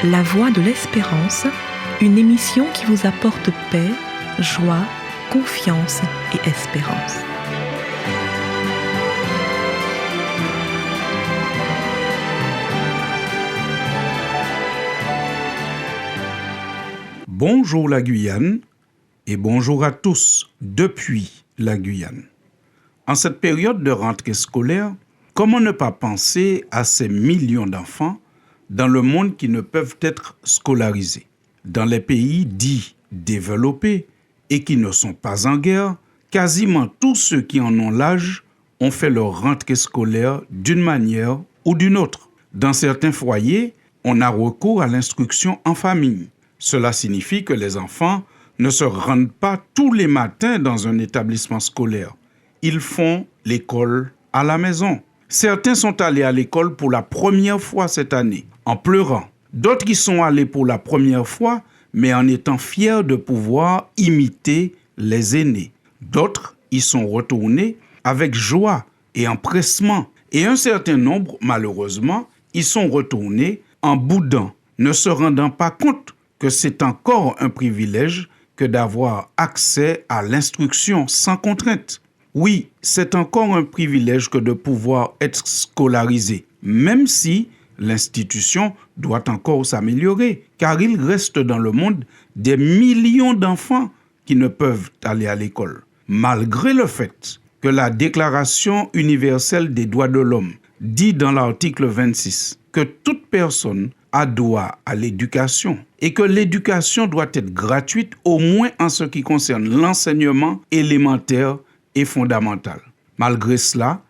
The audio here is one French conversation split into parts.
La Voix de l'Espérance, une émission qui vous apporte paix, joie, confiance et espérance. Bonjour la Guyane et bonjour à tous depuis la Guyane. En cette période de rentrée scolaire, comment ne pas penser à ces millions d'enfants dans le monde qui ne peuvent être scolarisés? Dans les pays dits développés et qui ne sont pas en guerre, quasiment tous ceux qui en ont l'âge ont fait leur rentrée scolaire d'une manière ou d'une autre. Dans certains foyers, on a recours à l'instruction en famille. Cela signifie que les enfants ne se rendent pas tous les matins dans un établissement scolaire. Ils font l'école à la maison. Certains sont allés à l'école pour la première fois cette année, en pleurant. D'autres y sont allés pour la première fois, mais en étant fiers de pouvoir imiter les aînés. D'autres y sont retournés avec joie et empressement. Et un certain nombre, malheureusement, y sont retournés en boudant, ne se rendant pas compte que c'est encore un privilège que d'avoir accès à l'instruction sans contrainte. Oui, c'est encore un privilège que de pouvoir être scolarisé, même si l'institution doit encore s'améliorer, car il reste dans le monde des millions d'enfants qui ne peuvent aller à l'école, malgré le fait que la Déclaration universelle des droits de l'homme dit dans l'article 26 que toute personne a droit à l'éducation et que l'éducation doit être gratuite au moins en ce qui concerne l'enseignement élémentaire et fondamental. Malgré cela,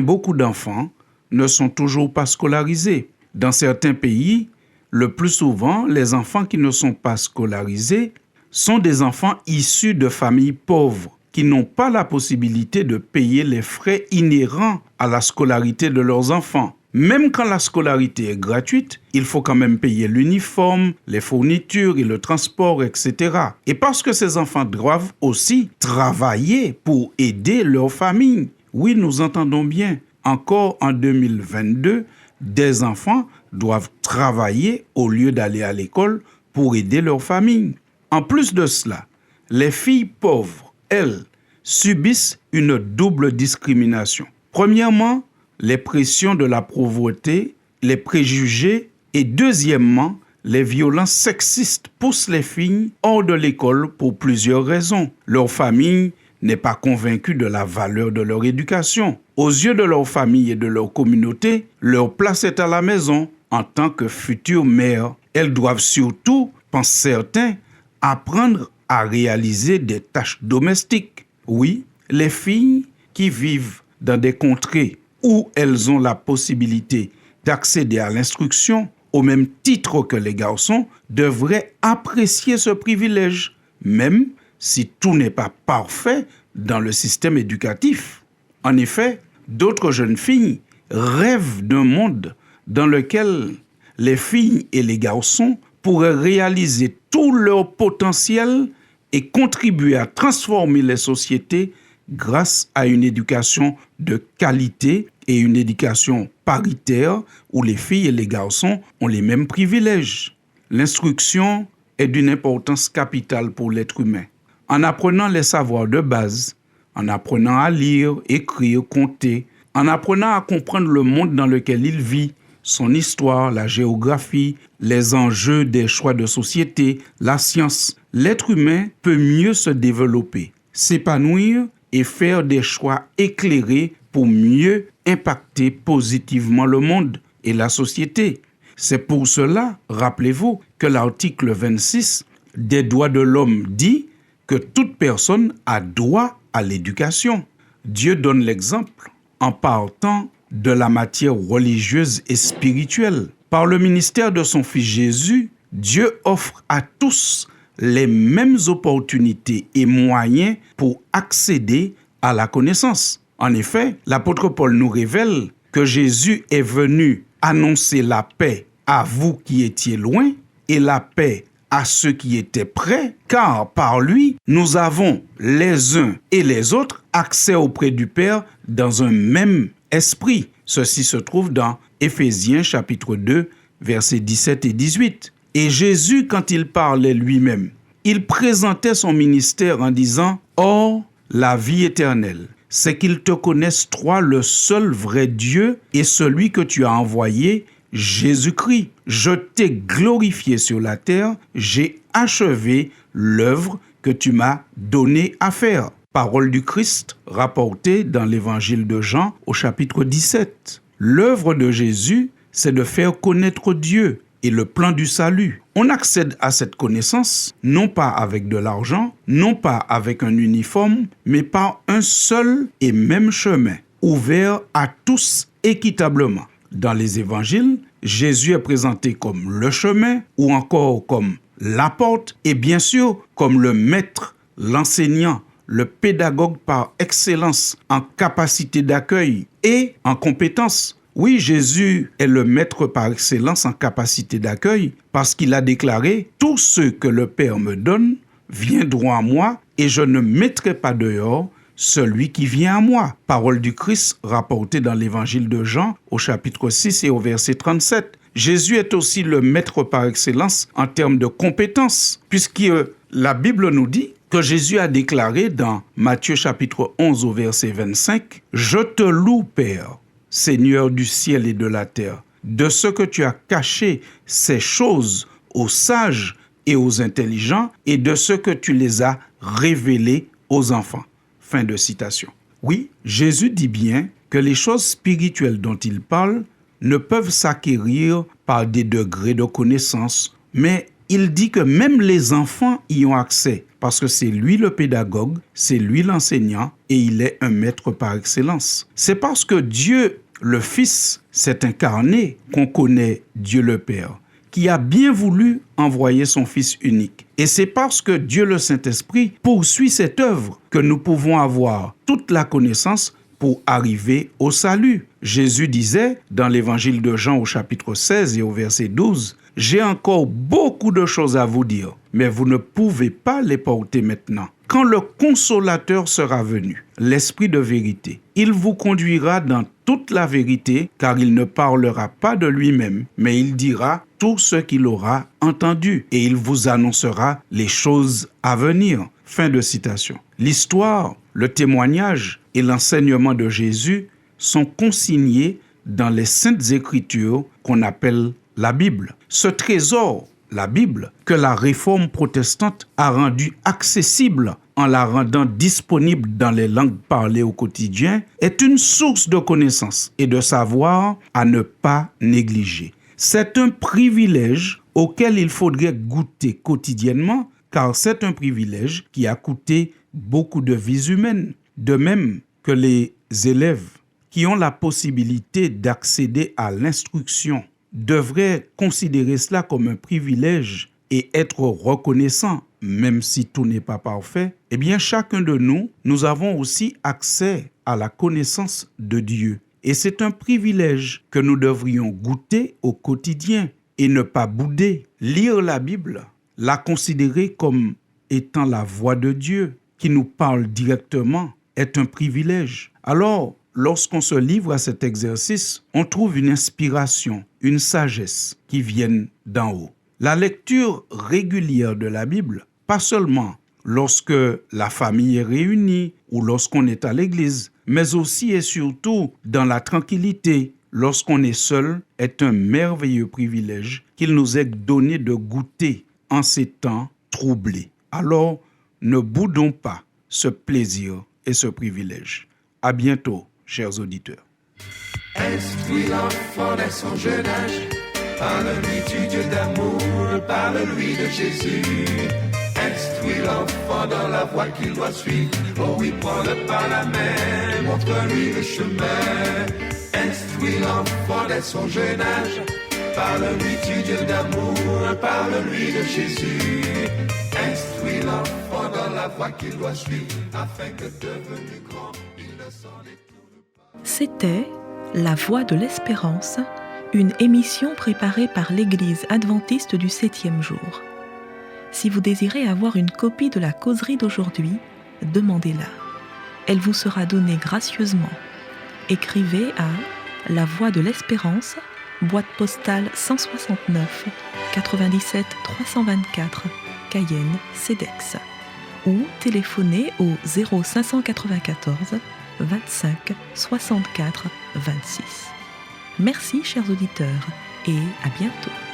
beaucoup d'enfants ne sont toujours pas scolarisés. Dans certains pays, le plus souvent, les enfants qui ne sont pas scolarisés sont des enfants issus de familles pauvres qui n'ont pas la possibilité de payer les frais inhérents à la scolarité de leurs enfants. Même quand la scolarité est gratuite, il faut quand même payer l'uniforme, les fournitures et le transport, etc. Et parce que ces enfants doivent aussi travailler pour aider leur famille. Oui, nous entendons bien. Encore en 2022, des enfants doivent travailler au lieu d'aller à l'école pour aider leur famille. En plus de cela, les filles pauvres, elles, subissent une double discrimination. Premièrement, les pressions de la pauvreté, les préjugés et deuxièmement, les violences sexistes poussent les filles hors de l'école pour plusieurs raisons. Leur famille n'est pas convaincue de la valeur de leur éducation. Aux yeux de leur famille et de leur communauté, leur place est à la maison. En tant que futures mères, elles doivent surtout, pensent certains, apprendre à réaliser des tâches domestiques. Oui, les filles qui vivent dans des contrées où elles ont la possibilité d'accéder à l'instruction au même titre que les garçons devraient apprécier ce privilège, même si tout n'est pas parfait dans le système éducatif. En effet, d'autres jeunes filles rêvent d'un monde dans lequel les filles et les garçons pourraient réaliser tout leur potentiel et contribuer à transformer les sociétés grâce à une éducation de qualité et une éducation paritaire où les filles et les garçons ont les mêmes privilèges. L'instruction est d'une importance capitale pour l'être humain. En apprenant les savoirs de base, en apprenant à lire, écrire, compter, en apprenant à comprendre le monde dans lequel il vit, son histoire, la géographie, les enjeux des choix de société, la science, l'être humain peut mieux se développer, s'épanouir et faire des choix éclairés pour mieux impacter positivement le monde et la société. C'est pour cela, rappelez-vous, que l'article 26 des droits de l'homme dit que toute personne a droit à l'éducation. Dieu donne l'exemple en partant de la matière religieuse et spirituelle. Par le ministère de son Fils Jésus, Dieu offre à tous les mêmes opportunités et moyens pour accéder à la connaissance. En effet, l'apôtre Paul nous révèle que Jésus est venu annoncer la paix à vous qui étiez loin et la paix à ceux qui étaient près, car par lui, nous avons les uns et les autres accès auprès du Père dans un même esprit. Ceci se trouve dans Éphésiens chapitre 2, versets 17 et 18. Et Jésus, quand il parlait lui-même, il présentait son ministère en disant « Or, la vie éternelle, c'est qu'ils te connaissent toi, le seul vrai Dieu, et celui que tu as envoyé, Jésus-Christ. Je t'ai glorifié sur la terre, j'ai achevé l'œuvre que tu m'as donné à faire. » Parole du Christ rapportée dans l'évangile de Jean au chapitre 17. L'œuvre de Jésus, c'est de faire connaître Dieu et le plan du salut. On accède à cette connaissance non pas avec de l'argent, non pas avec un uniforme, mais par un seul et même chemin, ouvert à tous équitablement. Dans les évangiles, Jésus est présenté comme le chemin ou encore comme la porte et bien sûr comme le maître, l'enseignant, le pédagogue par excellence en capacité d'accueil et en compétence. Oui, Jésus est le maître par excellence en capacité d'accueil parce qu'il a déclaré « Tous ceux que le Père me donne viendront à moi et je ne mettrai pas dehors celui qui vient à moi. » Parole du Christ rapportée dans l'évangile de Jean au chapitre 6 et au verset 37. Jésus est aussi le maître par excellence en termes de compétences puisque la Bible nous dit que Jésus a déclaré dans Matthieu chapitre 11 au verset 25 « Je te loue, Père, Seigneur du ciel et de la terre, de ce que tu as caché ces choses aux sages et aux intelligents et de ce que tu les as révélées aux enfants. » Fin de citation. Oui, Jésus dit bien que les choses spirituelles dont il parle ne peuvent s'acquérir par des degrés de connaissance, mais il dit que même les enfants y ont accès parce que c'est lui le pédagogue, c'est lui l'enseignant et il est un maître par excellence. C'est parce que Dieu, le Fils, s'est incarné qu'on connaît Dieu le Père, qui a bien voulu envoyer son Fils unique. Et c'est parce que Dieu le Saint-Esprit poursuit cette œuvre que nous pouvons avoir toute la connaissance pour arriver au salut. Jésus disait dans l'évangile de Jean au chapitre 16 et au verset 12, « J'ai encore beaucoup de choses à vous dire, mais vous ne pouvez pas les porter maintenant. Quand le Consolateur sera venu, l'Esprit de vérité, il vous conduira dans toute la vérité, car il ne parlera pas de lui-même, mais il dira tout ce qu'il aura entendu, et il vous annoncera les choses à venir. » Fin de citation. L'histoire, le témoignage et l'enseignement de Jésus sont consignés dans les Saintes Écritures qu'on appelle la Bible. Ce trésor, la Bible, que la réforme protestante a rendu accessible en la rendant disponible dans les langues parlées au quotidien, est une source de connaissances et de savoir à ne pas négliger. C'est un privilège auquel il faudrait goûter quotidiennement, car c'est un privilège qui a coûté beaucoup de vies humaines. De même que les élèves qui ont la possibilité d'accéder à l'instruction devraient considérer cela comme un privilège et être reconnaissants, même si tout n'est pas parfait, eh bien chacun de nous avons aussi accès à la connaissance de Dieu. Et c'est un privilège que nous devrions goûter au quotidien et ne pas bouder. Lire la Bible, la considérer comme étant la voix de Dieu qui nous parle directement, est un privilège. Alors, lorsqu'on se livre à cet exercice, on trouve une inspiration, une sagesse qui viennent d'en haut. La lecture régulière de la Bible, pas seulement lorsque la famille est réunie ou lorsqu'on est à l'église, mais aussi et surtout dans la tranquillité, lorsqu'on est seul, est un merveilleux privilège qu'il nous est donné de goûter en ces temps troublés. Alors, ne boudons pas ce plaisir et ce privilège. À bientôt, chers auditeurs. Instruis l'enfant dès son jeune âge, parle-lui du Dieu d'amour, parle-lui de Jésus. Instruis l'enfant dans la voie qu'il doit suivre, oh oui, prends-le par la main, montre-lui le chemin. Instruis l'enfant dès son jeune âge, parle-lui du Dieu d'amour, parle-lui de Jésus. Instruis l'enfant dans la voie qu'il doit suivre, afin que devenu grand, il ne s'en détourne pas. C'était La Voix de l'Espérance, une émission préparée par l'Église adventiste du 7e jour. Si vous désirez avoir une copie de la causerie d'aujourd'hui, demandez-la. Elle vous sera donnée gracieusement. Écrivez à La Voix de l'Espérance, boîte postale 169 97 324 Cayenne, CEDEX, ou téléphonez au 0594 25 64 26. Merci chers auditeurs et à bientôt.